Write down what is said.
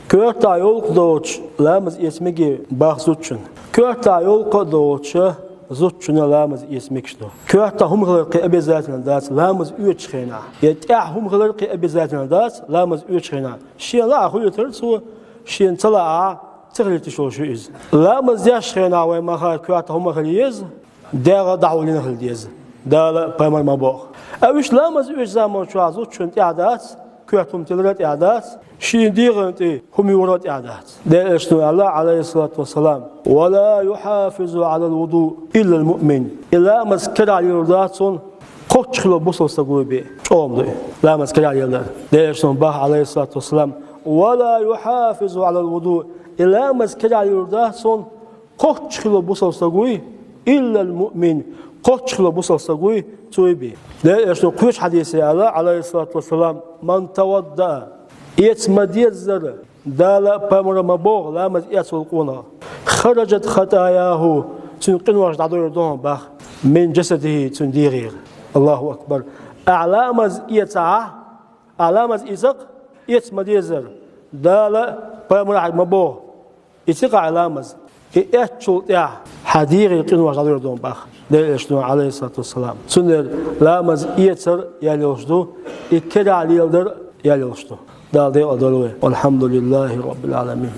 Körta yol qıdoç, lamız esmegi baxzutçun. Körta yol qıdoçu, zutçuna lamız esmekşdo. Körta humğılır qı ebezatına das, lamız üç xena. Yetah humğılır qı ebezatına das, lamız üç xena. Şiyala ahuyutır, su şiyen çala تغلط شو إز لا مزياش خينا وين ما خا كوات هم خليز داغ دعولين خليز دال بمر ما بوخ أوش لا مز إيش زمان شو عزو شنت إعداد كواتهم تلرت إعداد شين ديغنتي هم يورات إعداد ده إشتو الله عليه الصلاة والسلام ولا يحافظ على الوضوء إلا المؤمن إلا مذكر على يرداتون قطشلو بوصل سقوبي أمضي لا مذكر على يردات ده إشتو باه عليه الصلاة والسلام ولا يحافظ على الوضوء إلا مذكر على يرداتون قطشلو بوصل سقوي إلا المؤمن قطشلو بوصل سقوي تويبي ده إشتو قوش حديث الله عليه الصلاة والسلام من توضأ يتمدير زر دال بامر مبوغ لامز يسولقونا خرجت خطاياه تنقن واجد عدو يردون باخ من جسده تنديغير الله أكبر أعلامز يتعا أعلامز إزق يتمدير زر دال بامر مبوغ يتق أعلامز يأتشل يا حديغ يقن واجد عدو يردون باخ ده إشتو عليه الصلاة والسلام سنر لامز يتر ياليوشدو يكرا عليالدر ياليوشدو دال دي أدلوه والحمد لله رب العالمين